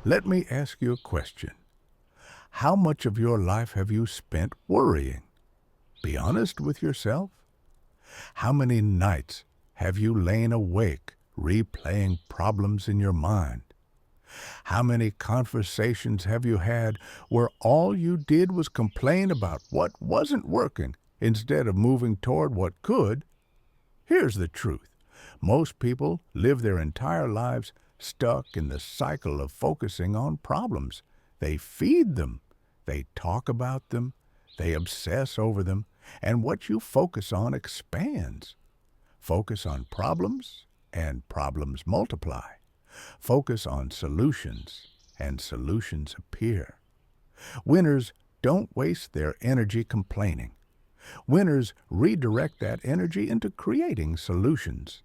let me ask you a question. How much of your life have you spent worrying? Be honest with yourself. How many nights have you lain awake replaying problems in your mind? How many conversations have you had where all you did was complain about what wasn't working instead of moving toward what could? Here's the truth. Most people live their entire lives stuck in the cycle of focusing on problems. They feed them, they talk about them, they obsess over them, and what you focus on expands. Focus on problems, and problems multiply. Focus on solutions, and solutions appear. Winners don't waste their energy complaining. Winners redirect that energy into creating solutions.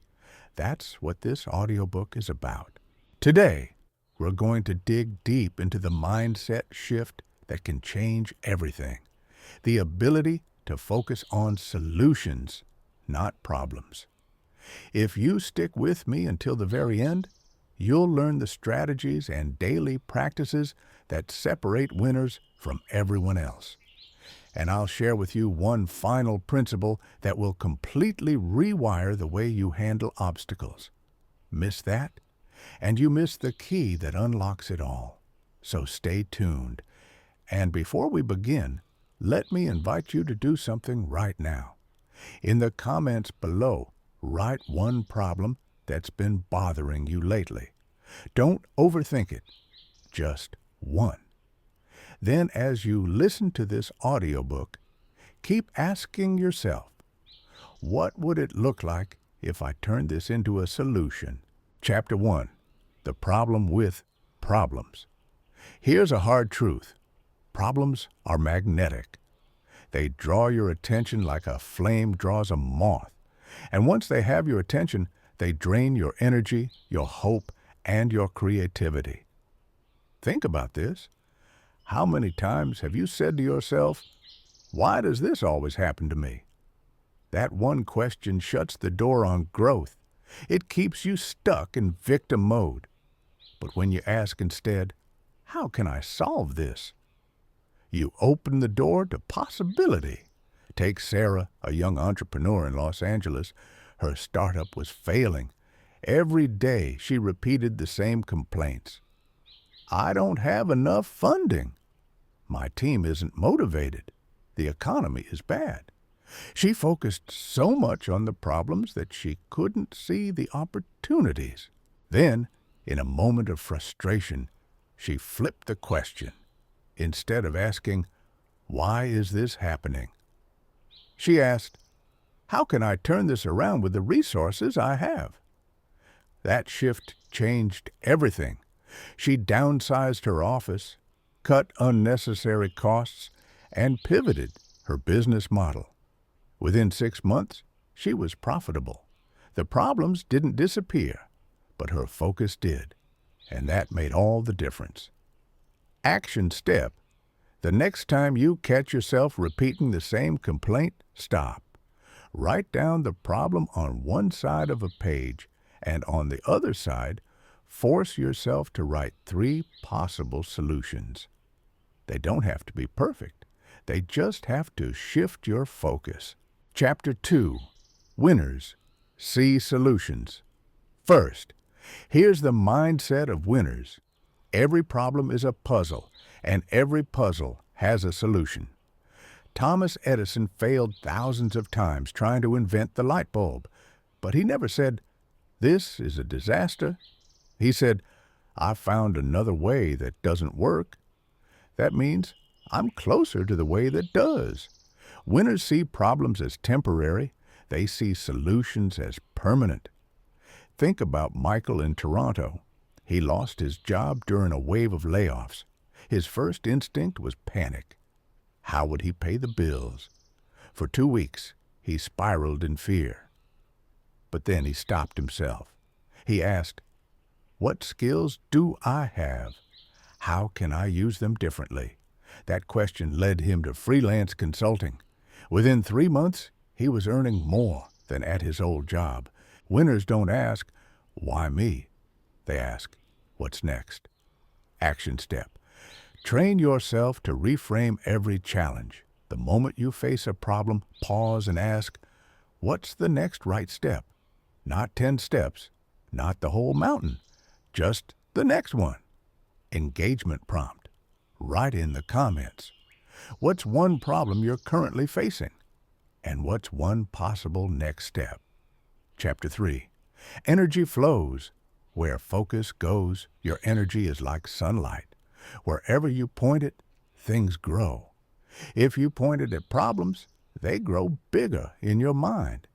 That's what this audiobook is about. Today, we're going to dig deep into the mindset shift that can change everything. The ability to focus on solutions, not problems. If you stick with me until the very end, you'll learn the strategies and daily practices that separate winners from everyone else. And I'll share with you one final principle that will completely rewire the way you handle obstacles. Miss that, and you miss the key that unlocks it all. So stay tuned. And before we begin, let me invite you to do something right now. In the comments below, write one problem that's been bothering you lately. Don't overthink it, just one. Then as you listen to this audiobook, keep asking yourself, what would it look like if I turned this into a solution? Chapter 1, The Problem with Problems. Here's a hard truth. Problems are magnetic. They draw your attention like a flame draws a moth. And once they have your attention, they drain your energy, your hope, and your creativity. Think about this. How many times have you said to yourself, why does this always happen to me? That one question shuts the door on growth. It keeps you stuck in victim mode. But when you ask instead, how can I solve this? You open the door to possibility. Take Sarah, a young entrepreneur in Los Angeles. Her startup was failing. Every day she repeated the same complaints. I don't have enough funding. My team isn't motivated. The economy is bad. She focused so much on the problems that she couldn't see the opportunities. Then, in a moment of frustration, she flipped the question. Instead of asking, why is this happening? She asked, how can I turn this around with the resources I have? That shift changed everything. She downsized her office, cut unnecessary costs, and pivoted her business model. Within 6 months, she was profitable. The problems didn't disappear, but her focus did, and that made all the difference. Action step. The next time you catch yourself repeating the same complaint, stop. Write down the problem on one side of a page, and on the other side, force yourself to write 3 possible solutions. They don't have to be perfect. They just have to shift your focus. Chapter 2, Winners See Solutions. First, here's the mindset of winners. Every problem is a puzzle, and every puzzle has a solution. Thomas Edison failed thousands of times trying to invent the light bulb, but he never said, "This is a disaster." He said, "I found another way that doesn't work." That means I'm closer to the way that does. Winners see problems as temporary. They see solutions as permanent. Think about Michael in Toronto. He lost his job during a wave of layoffs. His first instinct was panic. How would he pay the bills? For 2 weeks, he spiraled in fear. But then he stopped himself. He asked, what skills do I have? How can I use them differently? That question led him to freelance consulting. Within 3 months, he was earning more than at his old job. Winners don't ask, why me? They ask, what's next? Action step. Train yourself to reframe every challenge. The moment you face a problem, pause and ask, what's the next right step? Not 10 steps, not the whole mountain, just the next one. Engagement prompt. Write in the comments. What's one problem you're currently facing? And what's one possible next step? Chapter 3. Energy flows. Where focus goes, your energy is like sunlight. Wherever you point it, things grow. If you point it at problems, they grow bigger in your mind.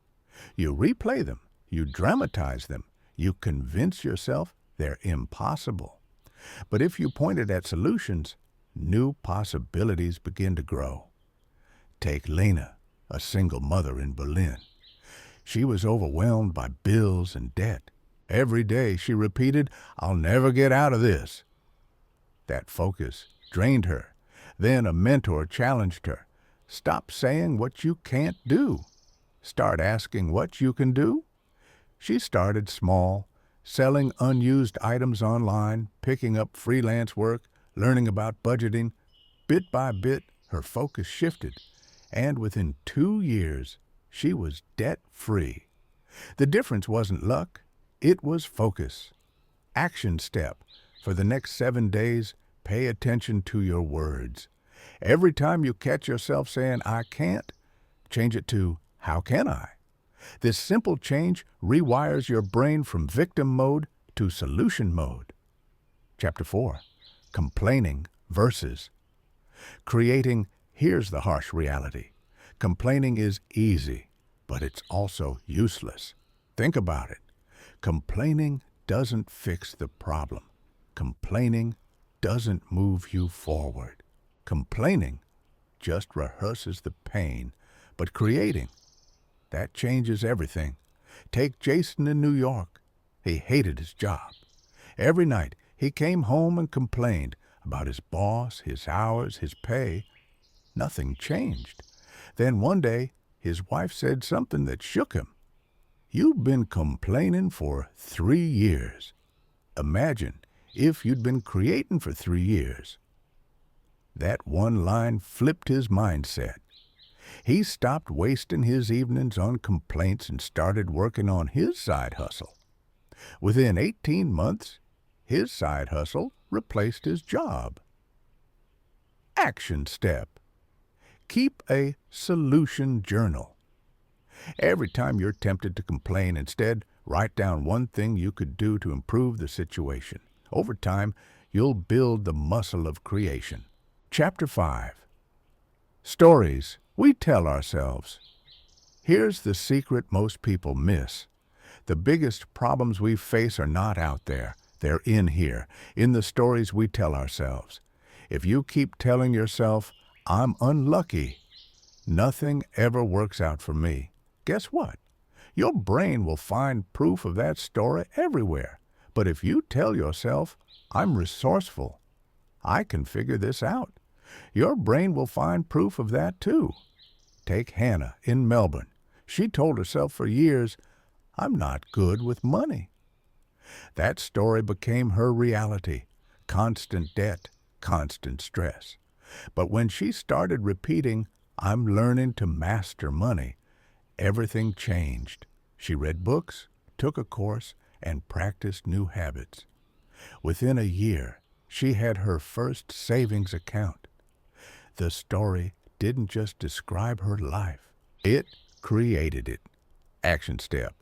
You replay them, you dramatize them, you convince yourself they're impossible. But if you point it at solutions, new possibilities begin to grow. Take Lena, a single mother in Berlin. She was overwhelmed by bills and debt. Every day she repeated, "I'll never get out of this." That focus drained her. Then a mentor challenged her. Stop saying what you can't do. Start asking what you can do. She started small, selling unused items online, picking up freelance work, learning about budgeting. Bit by bit, her focus shifted, and within 2 years, she was debt-free. The difference wasn't luck, it was focus. Action step. For the next 7 days, pay attention to your words. Every time you catch yourself saying, "I can't," change it to, "How can I?" This simple change rewires your brain from victim mode to solution mode. Chapter 4. Complaining versus creating. Here's the harsh reality. Complaining is easy, but it's also useless. Think about it. Complaining doesn't fix the problem. Complaining doesn't move you forward. Complaining just rehearses the pain, but creating, that changes everything. Take Jason in New York. He hated his job. Every night he came home and complained about his boss, his hours, his pay. Nothing changed. Then one day, his wife said something that shook him. "You've been complaining for 3 years. Imagine if you'd been creating for 3 years. That one line flipped his mindset. He stopped wasting his evenings on complaints and started working on his side hustle. Within 18 months, his side hustle replaced his job. Action step. Keep a solution journal. Every time you're tempted to complain, instead, write down one thing you could do to improve the situation. Over time, you'll build the muscle of creation. Chapter 5. Stories we tell ourselves. Here's the secret most people miss. The biggest problems we face are not out there. They're in here, in the stories we tell ourselves. If you keep telling yourself, "I'm unlucky," nothing ever works out for me, guess what? Your brain will find proof of that story everywhere. But if you tell yourself, "I'm resourceful, I can figure this out," your brain will find proof of that too. Take Hannah in Melbourne. She told herself for years, "I'm not good with money." That story became her reality. Constant debt, constant stress. But when she started repeating, "I'm learning to master money," everything changed. She read books, took a course, and practiced new habits. Within a year, she had her first savings account. The story didn't just describe her life. It created it. Action step.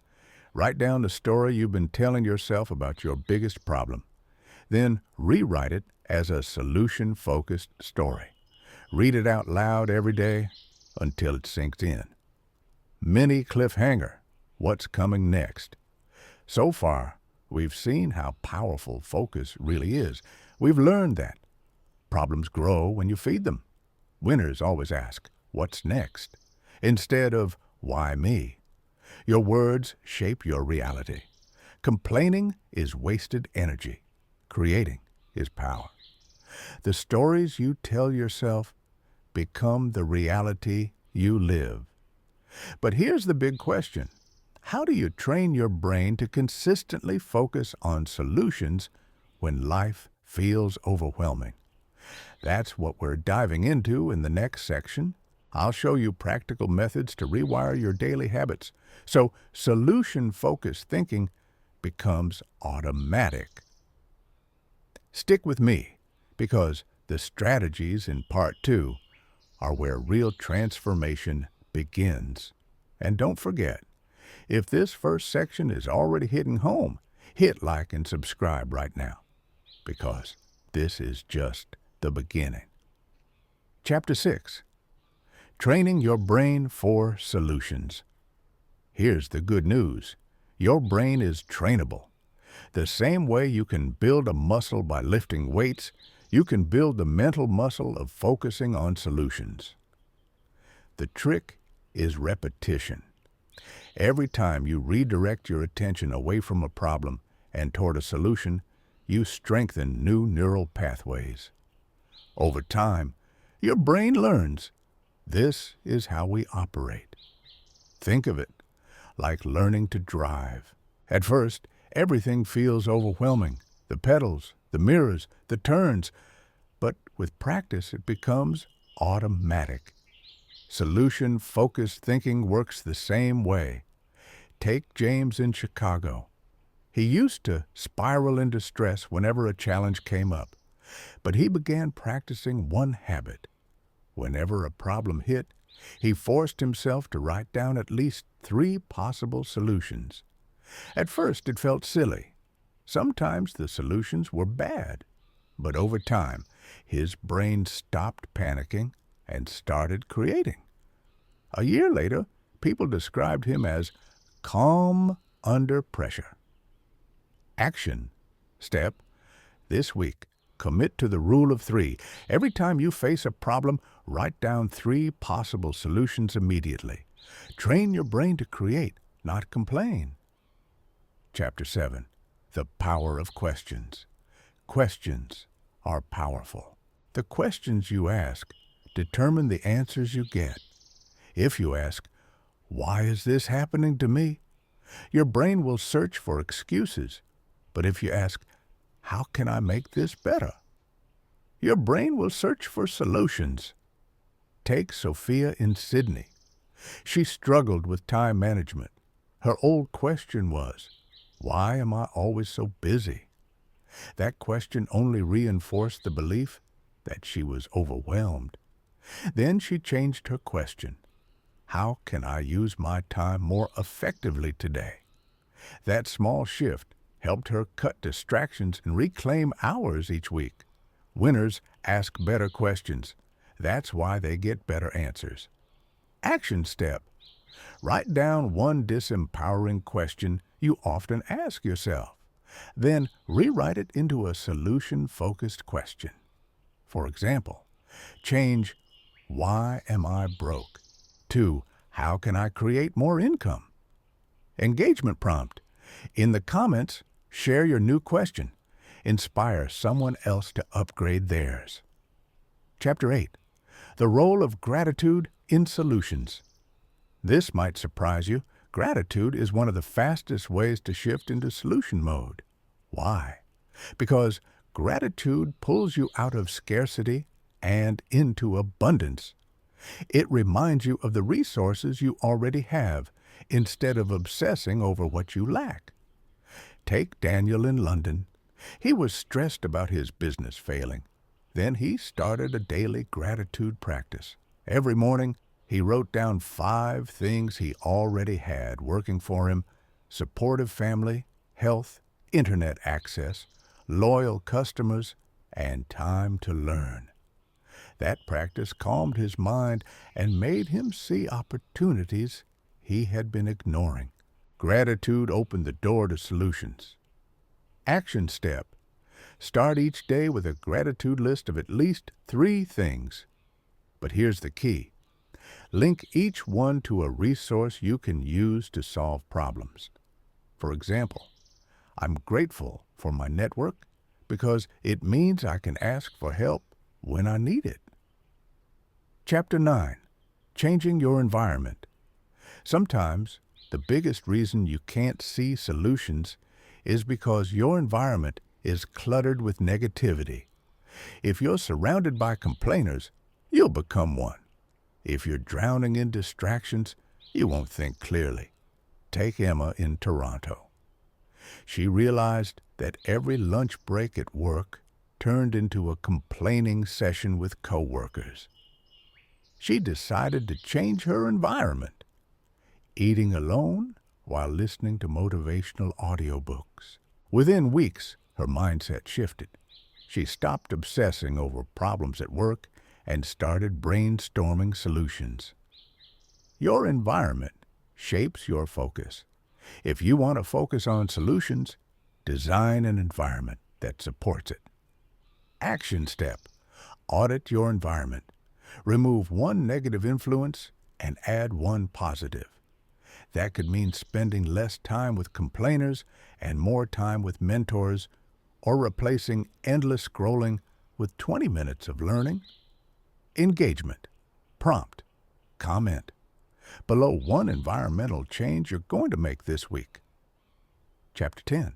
Write down the story you've been telling yourself about your biggest problem. Then rewrite it as a solution-focused story. Read it out loud every day until it sinks in. Mini-Cliffhanger. What's coming next? So far, we've seen how powerful focus really is. We've learned that problems grow when you feed them. Winners always ask, "What's next?" instead of, "Why me?" Your words shape your reality. Complaining is wasted energy. Creating is power. The stories you tell yourself become the reality you live. But here's the big question. How do you train your brain to consistently focus on solutions when life feels overwhelming. That's what we're diving into in the next section. I'll show you practical methods to rewire your daily habits so solution-focused thinking becomes automatic. Stick with me, because the strategies in Part 2 are where real transformation begins. And don't forget, if this first section is already hitting home, hit like and subscribe right now, because this is just the beginning. Chapter 6. Training your brain for solutions. Here's the good news. Your brain is trainable. The same way you can build a muscle by lifting weights, you can build the mental muscle of focusing on solutions. The trick is repetition. Every time you redirect your attention away from a problem and toward a solution, you strengthen new neural pathways. Over time, your brain learns. This is how we operate. Think of it like learning to drive. At first, everything feels overwhelming. The pedals, the mirrors, the turns. But with practice, it becomes automatic. Solution-focused thinking works the same way. Take James in Chicago. He used to spiral into stress whenever a challenge came up, but he began practicing one habit. Whenever a problem hit, he forced himself to write down at least 3 possible solutions. At first, it felt silly. Sometimes the solutions were bad, but over time, his brain stopped panicking and started creating. A year later, people described him as calm under pressure. Action step. This week, commit to the rule of 3. Every time you face a problem, write down 3 possible solutions immediately. Train your brain to create, not complain. Chapter 7. The power of questions. Questions are powerful. The questions you ask determine the answers you get. If you ask, "Why is this happening to me?" your brain will search for excuses. But if you ask, "How can I make this better?" your brain will search for solutions. Take Sophia in Sydney. She struggled with time management. Her old question was, "Why am I always so busy?" That question only reinforced the belief that she was overwhelmed. Then she changed her question. "How can I use my time more effectively today?" That small shift helped her cut distractions and reclaim hours each week. Winners ask better questions. That's why they get better answers. Action step. Write down one disempowering question you often ask yourself. Then rewrite it into a solution-focused question. For example, change "Why am I broke?" to "How can I create more income?" Engagement prompt. In the comments, share your new question. Inspire someone else to upgrade theirs. Chapter 8. The role of gratitude in solutions. This might surprise you. Gratitude is one of the fastest ways to shift into solution mode. Why? Because gratitude pulls you out of scarcity and into abundance. It reminds you of the resources you already have instead of obsessing over what you lack. Take Daniel in London. He was stressed about his business failing. Then he started a daily gratitude practice. Every morning, he wrote down 5 things he already had working for him: supportive family, health, internet access, loyal customers, and time to learn. That practice calmed his mind and made him see opportunities he had been ignoring. Gratitude opened the door to solutions. Action step. Start each day with a gratitude list of at least 3 things. But here's the key. Link each one to a resource you can use to solve problems. For example, I'm grateful for my network because it means I can ask for help when I need it. Chapter 9. Changing your environment. Sometimes the biggest reason you can't see solutions is because your environment is cluttered with negativity. If you're surrounded by complainers, you'll become one. If you're drowning in distractions, you won't think clearly. Take Emma in Toronto. She realized that every lunch break at work turned into a complaining session with coworkers. She decided to change her environment, eating alone while listening to motivational audiobooks. Within weeks, her mindset shifted. She stopped obsessing over problems at work and started brainstorming solutions. Your environment shapes your focus. If you want to focus on solutions, design an environment that supports it. Action step: audit your environment. Remove one negative influence and add one positive. That could mean spending less time with complainers and more time with mentors, or replacing endless scrolling with 20 minutes of learning. Engagement. Prompt. Comment. Below one environmental change you're going to make this week. Chapter 10.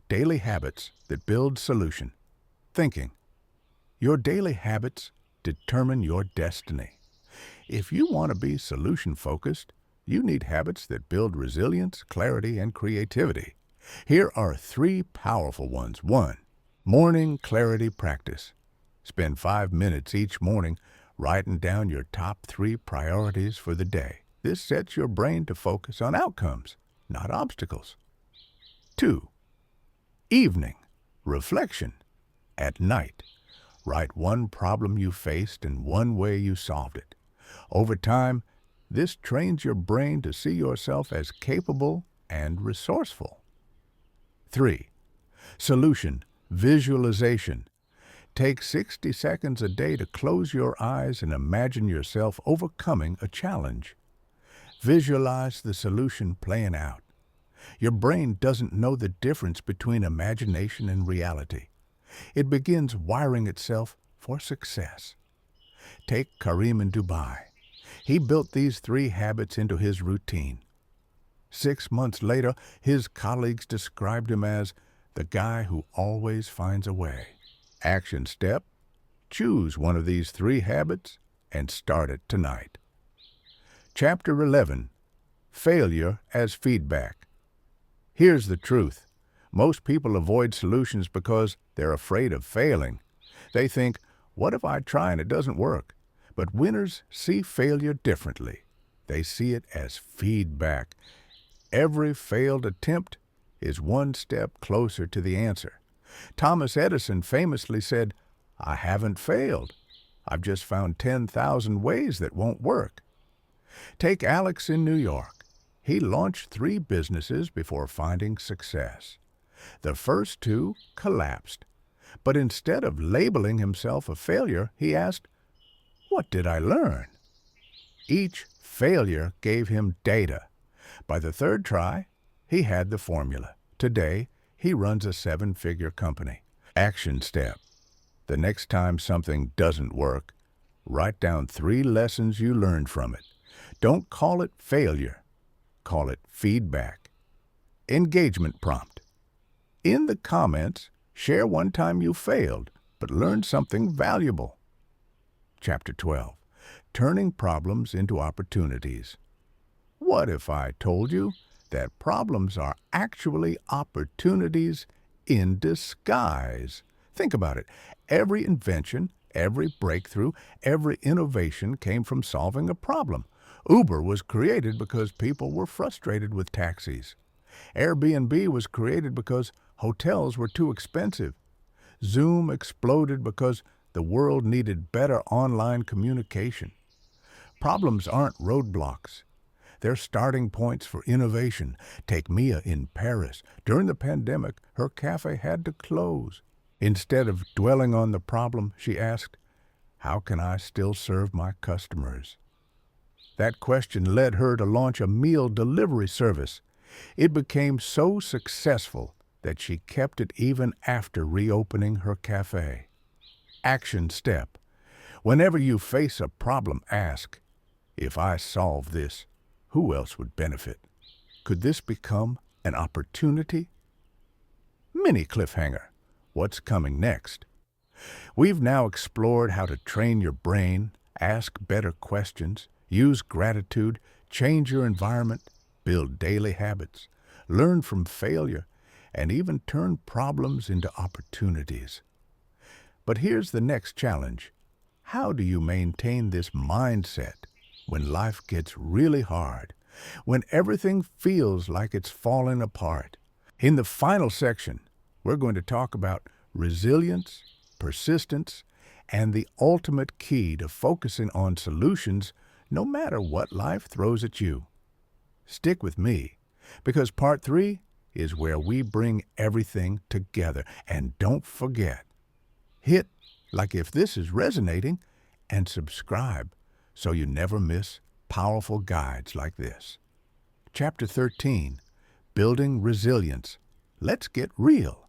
Daily Habits that Build Solution. Thinking. Your daily habits determine your destiny. If you want to be solution-focused, you need habits that build resilience, clarity, and creativity. Here are 3 powerful ones. 1. Morning clarity practice. Spend 5 minutes each morning writing down your top 3 priorities for the day. This sets your brain to focus on outcomes, not obstacles. 2. Evening reflection. At night, write one problem you faced and one way you solved it. Over time, this trains your brain to see yourself as capable and resourceful. 3. Solution visualization. Take 60 seconds a day to close your eyes and imagine yourself overcoming a challenge. Visualize the solution playing out. Your brain doesn't know the difference between imagination and reality. It begins wiring itself for success. Take Karim in Dubai. He built these 3 habits into his routine. 6 months later, his colleagues described him as the guy who always finds a way. Action step: choose one of these 3 habits and start it tonight. Chapter 11. Failure as Feedback. Here's the truth. Most people avoid solutions because they're afraid of failing. They think, what if I try and it doesn't work? But winners see failure differently. They see it as feedback. Every failed attempt is one step closer to the answer. Thomas Edison famously said, "I haven't failed. I've just found 10,000 ways that won't work." Take Alex in New York. He launched 3 businesses before finding success. The first 2 collapsed. But instead of labeling himself a failure, he asked, "What did I learn?" Each failure gave him data. By the 3rd try, he had the formula. Today, he runs a 7-figure company. Action step: the next time something doesn't work, write down 3 lessons you learned from it. Don't call it failure. Call it feedback. Engagement prompt. In the comments, share one time you failed, but learned something valuable. Chapter 12. Turning problems into opportunities. What if I told you that problems are actually opportunities in disguise? Think about it. Every invention, every breakthrough, every innovation came from solving a problem. Uber was created because people were frustrated with taxis. Airbnb was created because hotels were too expensive. Zoom exploded because the world needed better online communication. Problems aren't roadblocks. They're starting points for innovation. Take Mia in Paris. During the pandemic, her cafe had to close. Instead of dwelling on the problem, she asked, "How can I still serve my customers?" That question led her to launch a meal delivery service. It became so successful that she kept it even after reopening her cafe. Action step: whenever you face a problem, ask, if I solve this, who else would benefit? Could this become an opportunity? Mini-Cliffhanger. what's coming next. We've now explored how to train your brain, ask better questions, use gratitude, change your environment, build daily habits, learn from failure, and even turn problems into opportunities. But here's the next challenge. How do you maintain this mindset when life gets really hard, when everything feels like it's falling apart? In the final section, we're going to talk about resilience, persistence, and the ultimate key to focusing on solutions no matter what life throws at you. Stick with me, because part 3 is where we bring everything together. And don't forget, hit like if this is resonating and subscribe so you never miss powerful guides like this. Chapter 13, Building Resilience. Let's get real.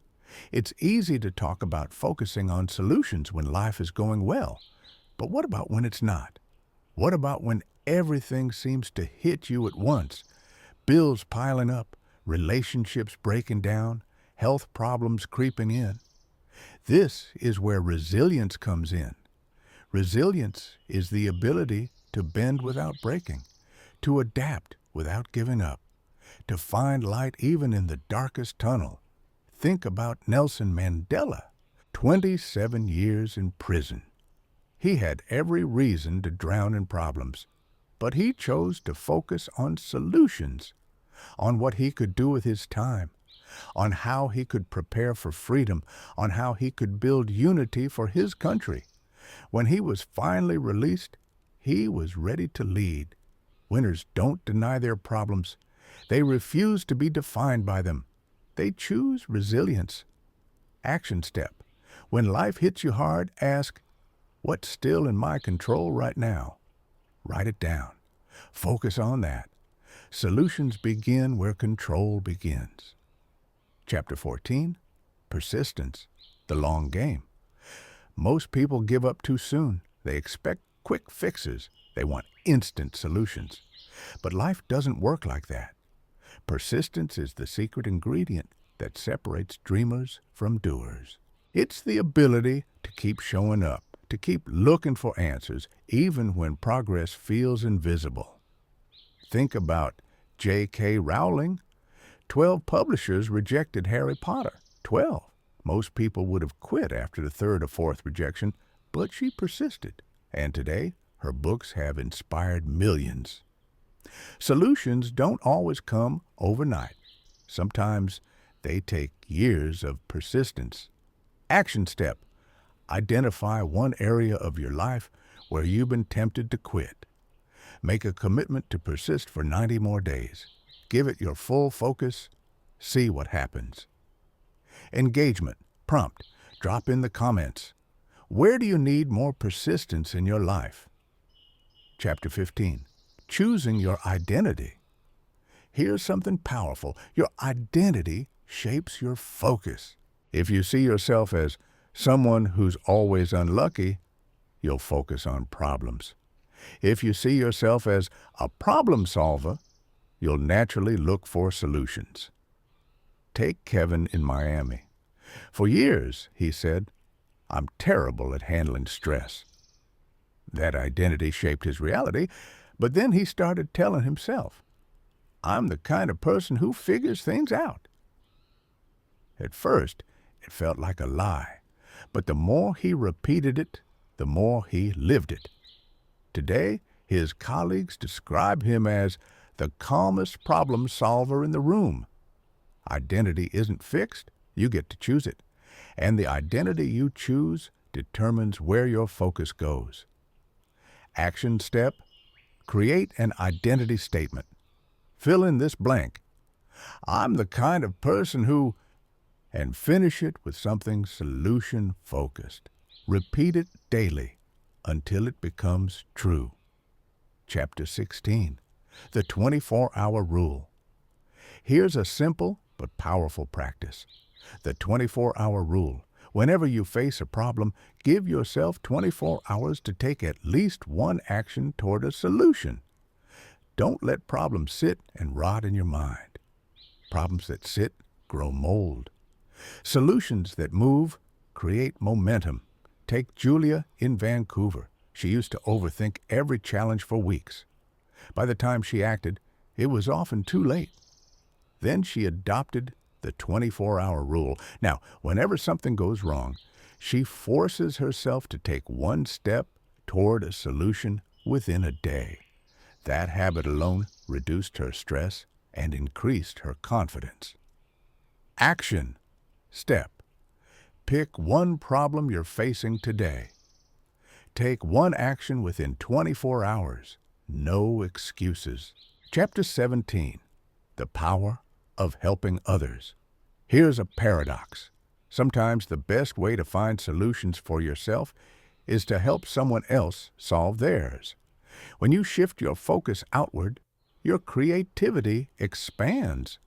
It's easy to talk about focusing on solutions when life is going well. But what about when it's not? What about when everything seems to hit you at once? Bills piling up, relationships breaking down, health problems creeping in. This is where resilience comes in. Resilience is the ability to bend without breaking, to adapt without giving up, to find light even in the darkest tunnel. Think about Nelson Mandela, 27 years in prison. He had every reason to drown in problems, but he chose to focus on solutions, on what he could do with his time, on how he could prepare for freedom, on how he could build unity for his country. When he was finally released, he was ready to lead. Winners don't deny their problems. They refuse to be defined by them. They choose resilience. Action step. When life hits you hard, ask, what's still in my control right now? Write it down. Focus on that. Solutions begin where control begins. Chapter 14, Persistence, the long game. Most people give up too soon. They expect quick fixes. They want instant solutions. But life doesn't work like that. Persistence is the secret ingredient that separates dreamers from doers. It's the ability to keep showing up, to keep looking for answers, even when progress feels invisible. Think about J.K. Rowling. 12 publishers rejected Harry Potter. 12. Most people would have quit after the third or fourth rejection, but she persisted. And today, her books have inspired millions. Solutions don't always come overnight. Sometimes they take years of persistence. Action step. Identify one area of your life where you've been tempted to quit. Make a commitment to persist for 90 more days. Give it your full focus. See what happens. Engagement. Prompt. Drop in the comments. Where do you need more persistence in your life? Chapter 15. Choosing your identity. Here's something powerful. Your identity shapes your focus. If you see yourself as someone who's always unlucky, you'll focus on problems. If you see yourself as a problem solver, you'll naturally look for solutions. Take Kevin in Miami. For years, he said, I'm terrible at handling stress. That identity shaped his reality, but then he started telling himself, I'm the kind of person who figures things out. At first, it felt like a lie, but the more he repeated it, the more he lived it. Today, his colleagues describe him as the calmest problem solver in the room. Identity isn't fixed, you get to choose it. And the identity you choose determines where your focus goes. Action step, create an identity statement. Fill in this blank. I'm the kind of person who, and finish it with something solution-focused. Repeat it daily until it becomes true. Chapter 16, the 24-hour rule. Here's a simple but powerful practice. The 24-hour rule. Whenever you face a problem, give yourself 24 hours to take at least one action toward a solution. Don't let problems sit and rot in your mind. Problems that sit grow mold. Solutions that move create momentum. Take Julia in Vancouver. She used to overthink every challenge for weeks. By the time she acted, it was often too late. Then she adopted the 24-hour rule. Now, whenever something goes wrong, she forces herself to take one step toward a solution within a day. That habit alone reduced her stress and increased her confidence. Action step. Pick one problem you're facing today. Take one action within 24 hours. No excuses. Chapter 17. The Power of Helping Others. Here's a paradox. Sometimes the best way to find solutions for yourself is to help someone else solve theirs. When you shift your focus outward, your creativity expands.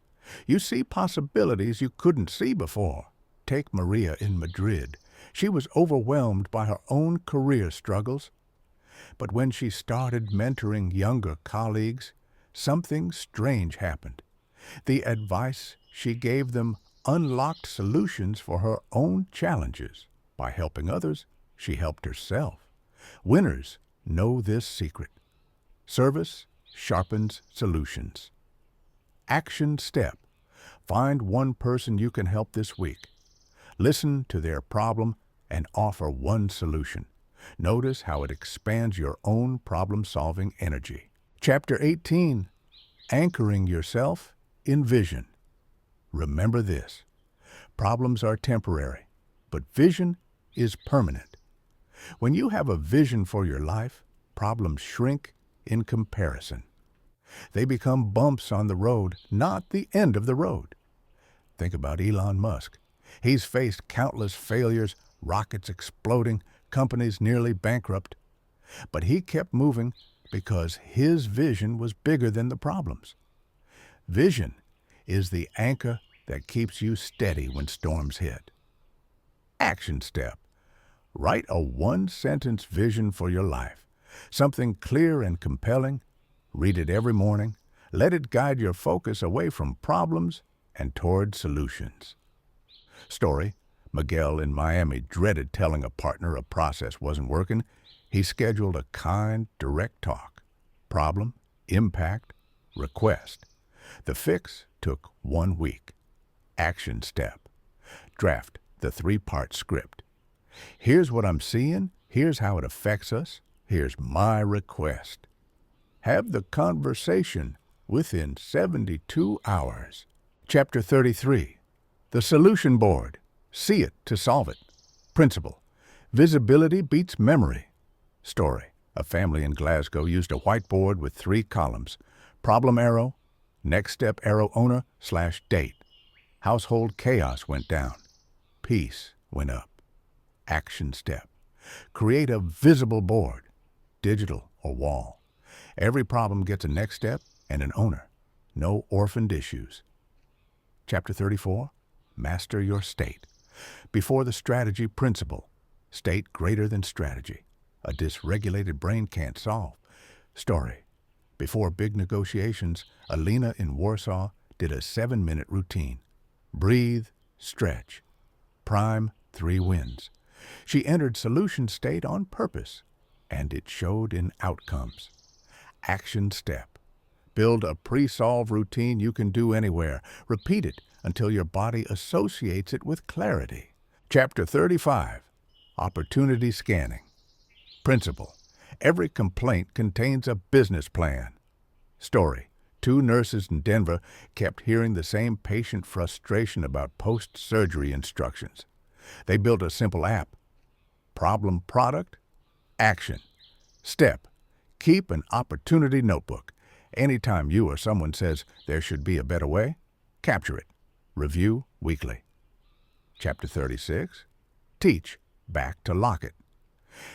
You see possibilities you couldn't see before. Take Maria in Madrid. She was overwhelmed by her own career struggles. But when she started mentoring younger colleagues, something strange happened. The advice she gave them unlocked solutions for her own challenges. By helping others, she helped herself. Winners know this secret. Service sharpens solutions. Action step. Find one person you can help this week. Listen to their problem and offer one solution. Notice how it expands your own problem-solving energy. Chapter 18. Anchoring yourself in vision. Remember this. Problems are temporary, but vision is permanent. When you have a vision for your life, problems shrink in comparison. They become bumps on the road, not the end of the road. Think about Elon Musk. He's faced countless failures, rockets exploding, companies nearly bankrupt. But he kept moving because his vision was bigger than the problems. Vision is the anchor that keeps you steady when storms hit. Action step. Write a one-sentence vision for your life. Something clear and compelling. Read it every morning. Let it guide your focus away from problems and toward solutions. Story. Miguel in Miami dreaded telling a partner a process wasn't working. He scheduled a kind, direct talk. Problem, impact, request. The fix took 1 week. Action step. Draft the 3-part script. Here's what I'm seeing. Here's how it affects us. Here's my request. Have the conversation within 72 hours. Chapter 33. The Solution Board. See it to solve it. Principle. Visibility beats memory. Story. A family in Glasgow used a whiteboard with 3 columns. Problem arrow, next step arrow owner/date. Household chaos went down. Peace went up. Action step. Create a visible board, digital or wall. Every problem gets a next step and an owner. No orphaned issues. Chapter 34. Master your state. Before the strategy principle. State greater than strategy. A dysregulated brain can't solve. Story. Before big negotiations, Alina in Warsaw did a 7-minute routine. Breathe, stretch. Prime 3 wins. She entered solution state on purpose, and it showed in outcomes. Action step. Build a pre-solve routine you can do anywhere. Repeat it until your body associates it with clarity. Chapter 35. Opportunity scanning. Principle. Every complaint contains a business plan. Story. 2 nurses in Denver kept hearing the same patient frustration about post-surgery instructions. They built a simple app. Problem product. Action. Step. Keep an opportunity notebook. Anytime you or someone says there should be a better way, capture it. Review weekly. Chapter 36. Teach back to lock it.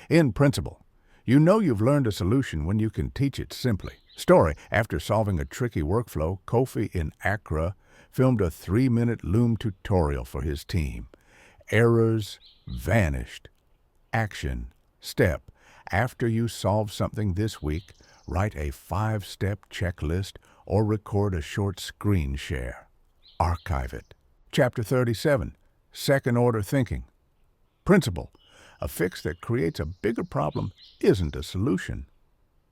In principle, you know you've learned a solution when you can teach it simply. Story. After solving a tricky workflow, Kofi in Accra filmed a 3-minute Loom tutorial for his team. Errors vanished. Action step. After you solve something this week, write a 5-step checklist or record a short screen share. Archive it. Chapter 37. second-order thinking. Principle: a fix that creates a bigger problem isn't a solution.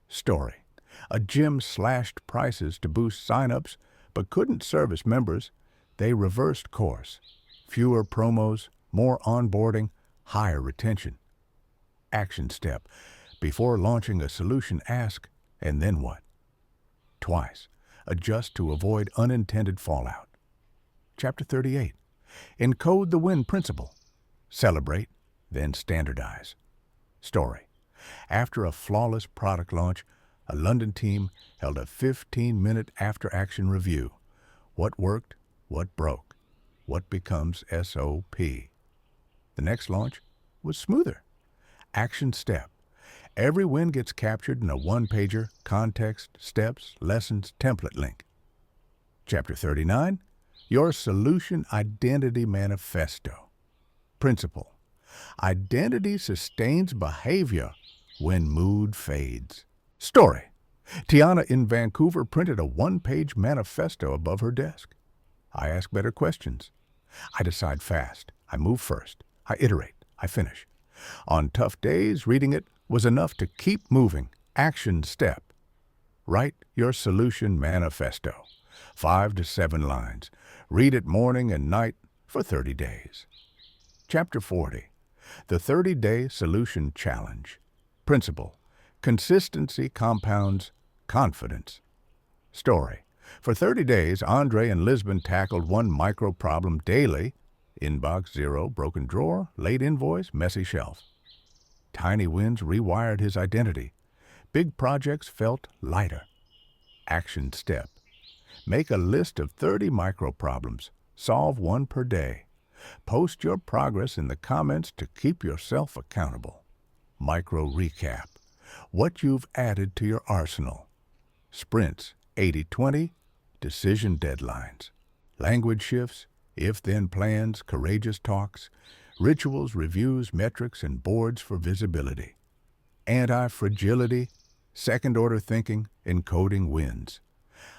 Story: a gym slashed prices to boost sign-ups but couldn't service members. They reversed course. Fewer promos, more onboarding, higher retention. Action step: before launching a solution, ask, and then what? Twice. Adjust to avoid unintended fallout. Chapter 38. Encode the win principle. Celebrate, then standardize. Story: after a flawless product launch, a London team held a 15-minute after-action review. What worked? What broke? What becomes SOP? The next launch was smoother. Action step: every win gets captured in a one-pager, context, steps, lessons, template link. Chapter 39. Your Solution Identity Manifesto. Principle: identity sustains behavior when mood fades. Story: Tiana in Vancouver printed a one-page manifesto above her desk. I ask better questions. I decide fast. I move first. I iterate. I finish. On tough days, reading it was enough to keep moving. Action step: write your solution manifesto. 5 to 7 lines. Read it morning and night for 30 days. Chapter 40. The 30-Day Solution Challenge. Principle: consistency compounds confidence. Story: for 30 days, Andre and Lisbon tackled one micro problem daily. Inbox 0, broken drawer, late invoice, messy shelf. Tiny wins rewired his identity. Big projects felt lighter. Action step: make a list of 30 micro problems. Solve one per day. Post your progress in the comments to keep yourself accountable. Micro recap: what you've added to your arsenal. Sprints: 80-20, decision deadlines. Language shifts: if-then plans, courageous talks. Rituals, reviews, metrics, and boards for visibility. Anti-fragility: second-order thinking, encoding wins.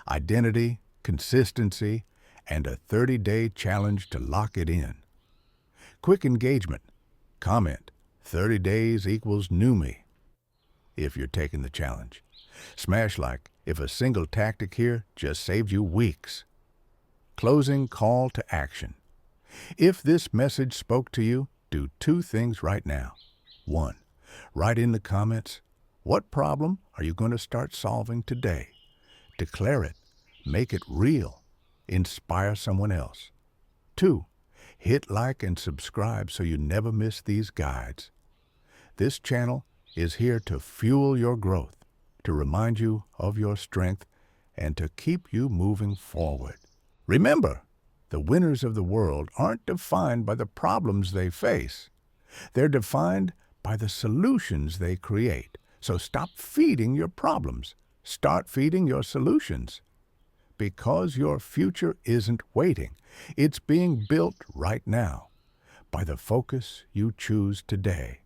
Identity, consistency, and a 30-day challenge to lock it in. Quick engagement: comment, 30 days equals new me, if you're taking the challenge. Smash like if a single tactic here just saved you weeks. Closing call to action: if this message spoke to you, do 2 things right now. 1. Write in the comments, what problem are you going to start solving today? Declare it. Make it real. Inspire someone else. 2. Hit like and subscribe so you never miss these guides. This channel is here to fuel your growth, to remind you of your strength, and to keep you moving forward. Remember, the winners of the world aren't defined by the problems they face. They're defined by the solutions they create. So stop feeding your problems. Start feeding your solutions. Because your future isn't waiting. It's being built right now by the focus you choose today.